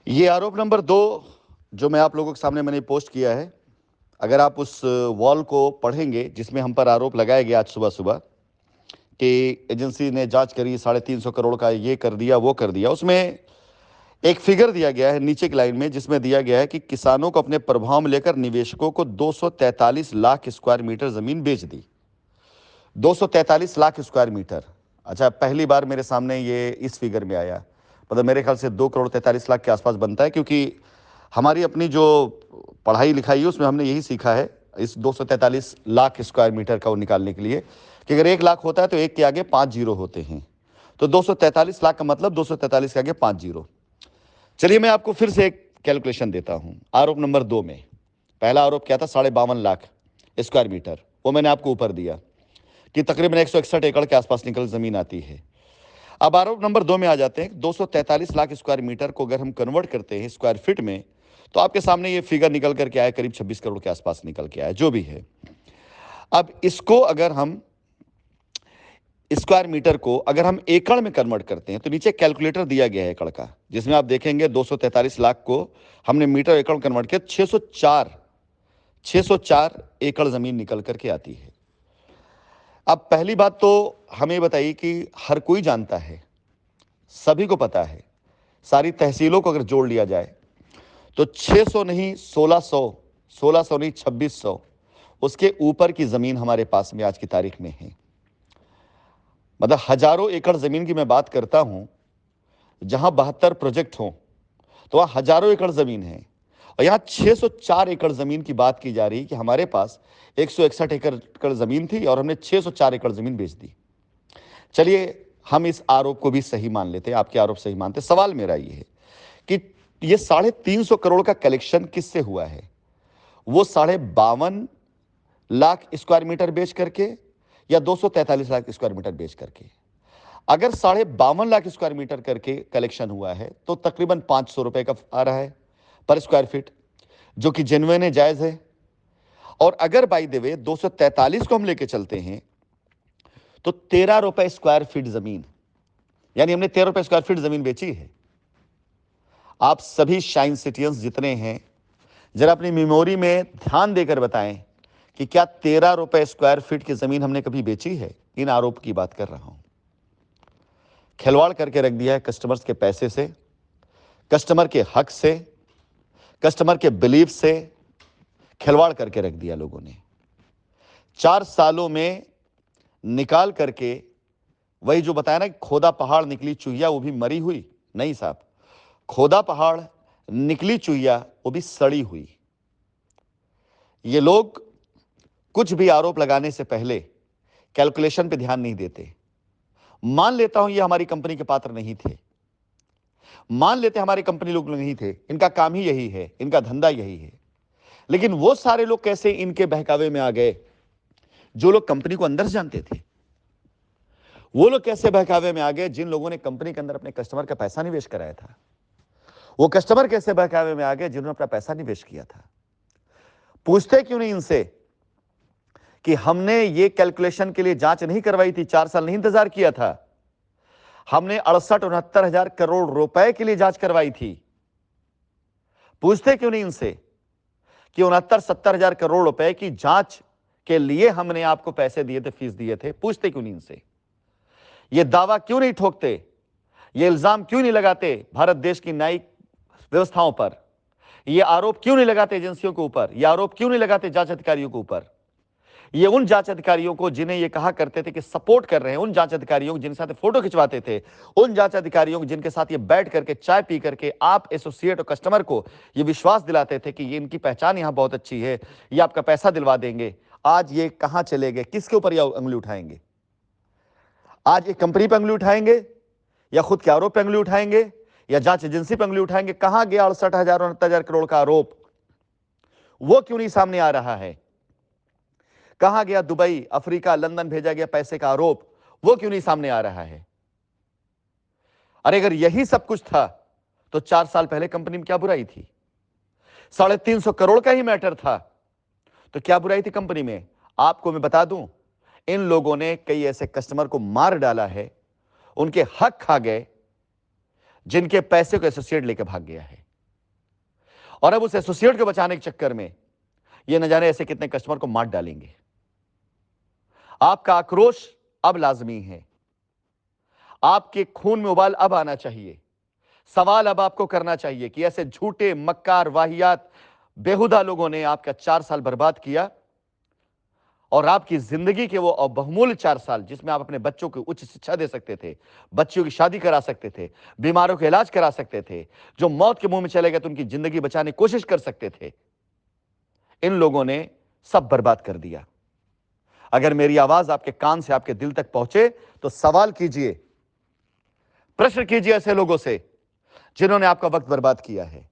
ये आरोप नंबर 2 जो मैं आप लोगों के सामने मैंने पोस्ट किया है, अगर आप उस वॉल को पढ़ेंगे जिसमें हम पर आरोप लगाया गया आज सुबह-सुबह कि एजेंसी ने जांच करी, 350 करोड़ का ये कर दिया, वो कर दिया। उसमें एक फिगर दिया गया है नीचे की लाइन में जिसमें दिया गया है कि किसानों को अपने प्रभाव में लेकर निवेशकों को 243 लाख स्क्वायर मीटर जमीन बेच दी। 243 लाख स्क्वायर मीटर। अच्छा, पहली बार मेरे सामने ये इस फिगर में आया। मतलब मेरे ख्याल से 2 करोड़ 43 लाख के आसपास बनता है, क्योंकि हमारी अपनी जो पढ़ाई लिखाई है उसमें हमने यही सीखा है इस 243 लाख स्क्वायर मीटर का वो निकालने के लिए कि अगर 1 लाख होता है तो 1 के आगे 5 जीरो होते हैं। तो 243 लाख का मतलब 243 के आगे 5 जीरो। चलिए मैं आपको फिर से एक कैलकुलेशन देता हूं। आरोप नंबर 2 में पहला आरोप क्या था? 52.5 लाख स्क्वायर मीटर, वो मैंने आपको ऊपर दिया कि तकरीबन 161 एकड़ के आसपास निकल जमीन आती है। अब आरोप नंबर 2 में आ जाते हैं। 243 लाख स्क्वायर मीटर को अगर हम कन्वर्ट करते हैं स्क्वायर फीट में तो आपके सामने ये फिगर निकल करके आया, करीब 26 करोड़ के आसपास निकल के आया, जो भी है। अब इसको अगर हम स्क्वायर मीटर को अगर हम एकड़ में कन्वर्ट करते हैं तो नीचे कैलकुलेटर दिया गया है एकड़ का, जिसमें आप देखेंगे 243 लाख को हमने मीटर एकड़ में कन्वर्ट किया, 604 एकड़ जमीन निकल करके आती है। अब पहली बात तो हमें बताइए कि हर कोई जानता है, सभी को पता है, सारी तहसीलों को अगर जोड़ लिया जाए तो 600 नहीं 1600, 1600 नहीं 2600, उसके ऊपर की जमीन हमारे पास में आज की तारीख में है। मतलब हजारों एकड़ जमीन की मैं बात करता हूं, जहां 72 प्रोजेक्ट हों तो वहां हजारों एकड़ जमीन है, और यहां 604 एकड़ जमीन की बात की जा रही है कि हमारे पास 161 एकड़ जमीन थी और हमने 604 एकड़ जमीन बेच दी। चलिए हम इस आरोप को भी सही मान लेते हैं, आपके आरोप सही मानते हैं। सवाल मेरा ये है कि ये 350 करोड़ का कलेक्शन किससे हुआ है? वो 52 लाख स्क्वायर मीटर बेच करके या 243 लाख स्क्वायर मीटर बेच करके? अगर 52 लाख स्क्वायर मीटर करके कलेक्शन हुआ है तो तकरीबन 500 रुपए का आ रहा है पर स्क्वायर फीट, जो कि जेन्युइन है, जायज है। और अगर बाई द वे 243 को हम लेके चलते हैं तो 13 रुपए स्क्वायर फीट जमीन, यानी हमने 13 रुपए स्क्वायर फीट जमीन बेची है। आप सभी शाइन सिटियंस जितने हैं, जरा अपनी मेमोरी में ध्यान देकर बताएं कि क्या 13 रुपए स्क्वायर फीट की जमीन हमने कभी बेची है? इन आरोप की बात कर रहा हूं। खिलवाड़ करके रख दिया है कस्टमर्स के पैसे से, कस्टमर के हक से, कस्टमर के बिलीफ से खिलवाड़ करके रख दिया लोगों ने। 4 सालों में निकाल करके वही जो बताया ना, खोदा पहाड़ निकली चुहिया वो भी मरी हुई। नहीं साहब, खोदा पहाड़ निकली चुहिया वो भी सड़ी हुई। ये लोग कुछ भी आरोप लगाने से पहले कैलकुलेशन पे ध्यान नहीं देते। मान लेता हूं ये हमारी कंपनी के पात्र नहीं थे, मान लेते हमारी कंपनी लोग नहीं थे, इनका काम ही यही है, इनका धंधा यही है, लेकिन वो सारे लोग कैसे इनके बहकावे में आ गए जो लोग कंपनी को अंदर से जानते थे? वो लोग कैसे बहकावे में आ गए जिन लोगों ने कंपनी के अंदर अपने कस्टमर का पैसा निवेश कराया था? वो कस्टमर कैसे बहकावे में आ गए जिन्होंने अपना पैसा निवेश किया था? पूछते क्यों नहीं इनसे कि हमने ये कैलकुलेशन के लिए जांच नहीं करवाई थी, 4 साल नहीं इंतजार किया था, हमने 68-69 हजार करोड़ रुपए के लिए जांच करवाई थी? पूछते क्यों नहीं इनसे कि 69-70 हजार करोड़ रुपए की जांच के लिए हमने आपको पैसे दिए थे, फीस दिए थे? पूछते क्यों नहीं इनसे? ये दावा क्यों नहीं ठोकते, ये इल्जाम क्यों नहीं लगाते भारत देश की न्यायिक व्यवस्थाओं पर? ये आरोप क्यों नहीं लगाते एजेंसियों के ऊपर? ये आरोप क्यों नहीं लगाते जांच अधिकारियों के ऊपर? ये उन जांच अधिकारियों को जिन्हें ये कहा करते थे कि सपोर्ट कर रहे हैं, उन जांच अधिकारियों जिनके साथ फोटो खिंचवाते थे, उन जांच अधिकारियों जिनके साथ ये बैठ करके चाय पी करके आप एसोसिएट और कस्टमर को ये विश्वास दिलाते थे कि ये इनकी पहचान यहां बहुत अच्छी है, ये आपका पैसा दिलवा देंगे, आज ये कहां चले गए? किसके ऊपर ये उंगली उठाएंगे? आज एक कंपनी पर उंगली उठाएंगे या खुद के आरोप पर उंगली उठाएंगे या जांच एजेंसी पर उंगली उठाएंगे? कहां गया 68,000 और 69,000 करोड़ का आरोप? वो क्यों नहीं सामने आ रहा है? कहां गया दुबई, अफ्रीका, लंदन भेजा गया पैसे का आरोप? वो क्यों नहीं सामने आ रहा है? अरे अगर यही सब कुछ था तो 4 साल पहले कंपनी में क्या बुराई थी? 350 करोड़ का ही मैटर था तो क्या बुराई थी कंपनी में? आपको मैं बता दूं, इन लोगों ने कई ऐसे कस्टमर को मार डाला है, उनके हक खा गए, जिनके पैसे को एसोसिएट लेकर भाग गया है। और अब उस एसोसिएट को बचाने के चक्कर में ये न जाने ऐसे कितने कस्टमर को मार डालेंगे। आपका आक्रोश अब लाजमी है, आपके खून में उबाल अब आना चाहिए। सवाल अब आपको करना चाहिए कि ऐसे झूठे, मक्कार, वाहियात, बेहुदा लोगों ने आपका 4 साल बर्बाद किया और आपकी जिंदगी के वो बहुमूल्य 4 साल जिसमें आप अपने बच्चों को उच्च शिक्षा दे सकते थे, बच्चियों की शादी करा सकते थे, बीमारों का इलाज करा सकते थे, जो मौत के मुंह में चले गए तो उनकी जिंदगी बचाने की कोशिश कर सकते थे, इन लोगों ने सब बर्बाद कर दिया। अगर मेरी आवाज आपके कान से आपके दिल तक पहुंचे तो सवाल कीजिए, प्रश्न कीजिए ऐसे लोगों से जिन्होंने आपका वक्त बर्बाद किया है।